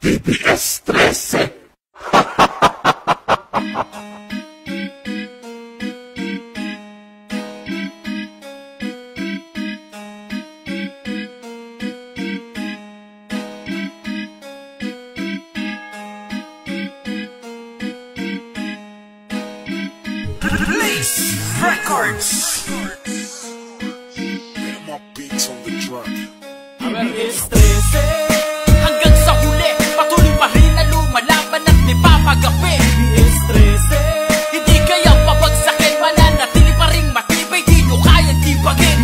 TBS 13. Blaze Records. Get my beats on the drum. Hanggang sa huli, patuloy pa rin na lumalaban at di papagapi. Hindi kayang pabagsakin, mananatili pa rin matibay, di nyo kayang tibagin.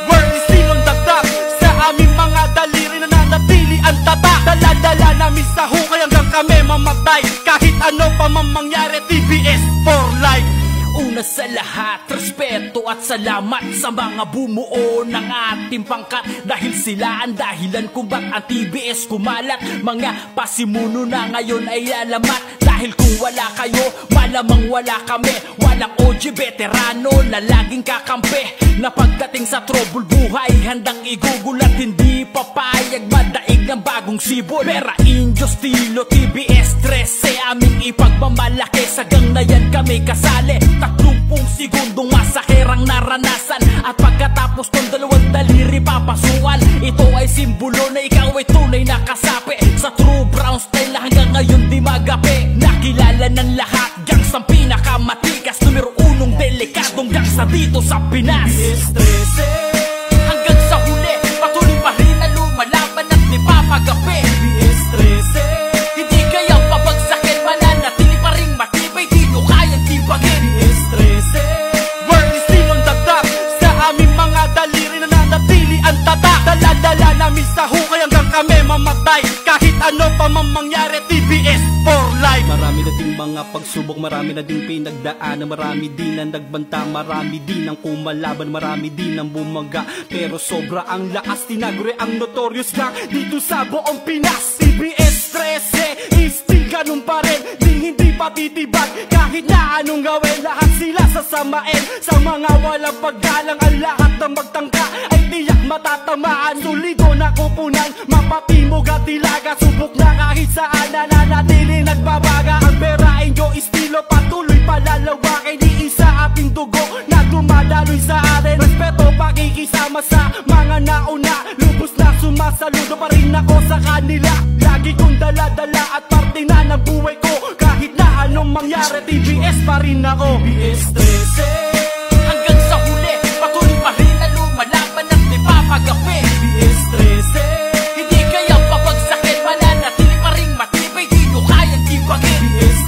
Word is still on the top, sa aming mga daliri nananatili ang tatak. Dala-dala namin sa hukay hanggang kami mamatay, kahit ano pa man mangyari, TBS for life. Una sa lahat, respeto at salamat sa mga bumuo ng ating pangkat. Dahil sila ang dahilan kung ba't ang TBS kumalat. Mga pasimuno na ngayon ay alamat. Dahil kung wala kayo, malamang wala kami. Walang OG veterano na laging kakampi, na pagdating sa trouble buhay handang igugulat. Hindi papayag madaig ng bagong sibol. Pera, inyo, stilo, TBS 13 aming ipagmamalaki. Sagang na yan kami kasali, 30 segundong masakerang naranasan. At pagkatapos ng 2 daliri papasukan, ito ay simbolo na ikaw ay tunay na kasapi. Sa true brown style na hanggang ngayon di magapi. Nakilala ng lahat, gangs ang pinakamatikas. Numero 1 delikadong gangs na dito sa Pinas. Hanggang sa huli, patuloy pa rin na lumalaban at di papagapi. Hindi kayang pabagsakin, mananatili pa rin matibay, di nyo kayang tibagin. Word is still on the top, sa aming mga daliri nananatili ang tatak. Dala-dala namin sa hukay hanggang kami mamatay, kahit ano pa man mangyari, TBS for life. Marami na ding mga pagsubok, marami na ding pinagdaanan. Marami din ang nagbanta, marami din ang kumalaban, marami din ang bumaga. Pero sobra ang lakas, tinaguri ang notorious gang dito sa buong Pinas. TBS 13, still ganun pa rin, hindi pa titibag. Kahit na anong gawin, lahat sila sasamain. Sa mga walang paggalang, ang lahat na magtangka ay tiyak matatamaan. Sulido na kupunan, mapapimog at tilaga. Subok na kahit saan, nananatili nagbabaga. Ang pera, inyo, estilo, patuloy palalawakin. Iisa ating dugo na dumadaloy sa atin. Respeto, pakikisama sa mga nauna. Lubos na sumasaludo pa rin ako sa kanila. Lagi kong dala-dala at parte na ng buhay ko. Kahit na anong mangyari, TBS pa rin ako. TBS 13. Hanggang sa huli, patuloy pa rin na lumalaban at di papagapi. TBS 13. Hindi kayang pabagsakin, mananatili pa rin matibay, di nyo kayang tibagin. TBS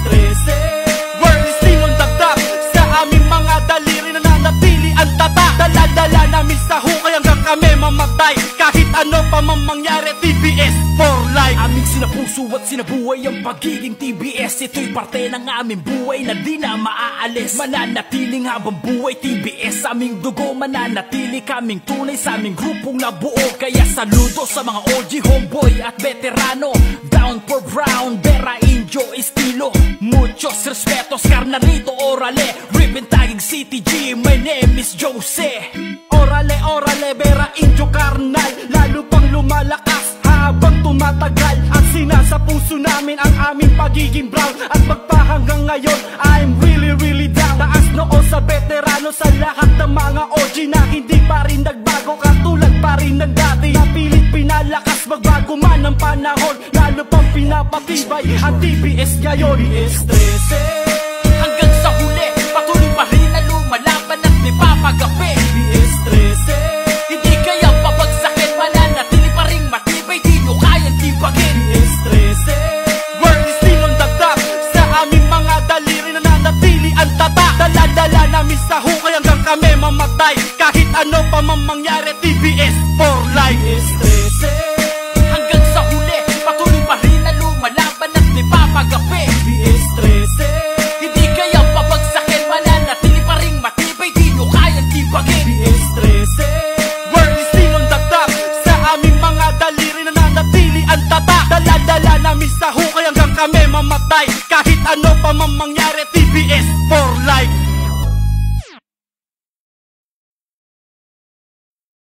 13. Word is still on the top, sa aming mga daliri nananatili ang tatak. Dala-dala namin sa hukay hanggang kami mamatay, kahit ano pa man mangyari, TBS for life. Aming sinapuso at sinabuhay ang pagiging TBS. Ito'y parte ng aming buhay na di na maaalis. Mananatiling habang buhay, TBS aming dugo. Mananatili kaming tunay sa aming grupong nabuo. Kaya saludo sa mga OG, homeboy at veterano. Down for brown, Vera, Indio, estilo. Muchos respetos, carnalito, orale. Ribbon tagging CTG, my name is Jose. Orale, orale, Vera, Indio, karnal. Lalo pang lumalakas habang tumatagal. At sinasa puso namin ang aming pagiging brown. At magpahanggang ngayon, I'm really, really down. Taas noo sa veterano, sa lahat ng mga OG na hindi pa rin nagbago. Katulad pa rin ng dati, napilit pinalakas, magbago man ang panahon. Lalo pang pinapatibay ang TBS ngayon. TBS 13. Hanggang sa huli, patuloy pa rin na lumalaban at di papagapi. TBS 13. Hindi kayang pabagsakin, mananatili pa rin matibay, di nyo kayang tibagin. TBS 13. Word is still on the top, sa aming mga daliri nananatili ang tatak. Dala-dala namin sa hukay hanggang kami mamatay, kahit ano pa man mangyari, TBS for life. TBS 13. Hanggang sa huli, patuloy pa rin na lumalaban at di papagapi. TBS 13. Hindi kayang pabagsakin, mananatili pa rin matibay, di nyo kayang tibagin. TBS 13. Word is still on the top, sa aming mga daliri nananatili ang tatak. Dala-dala namin sa hukay hanggang kami mamatay, kahit ano pa man mangyari, TBS for life.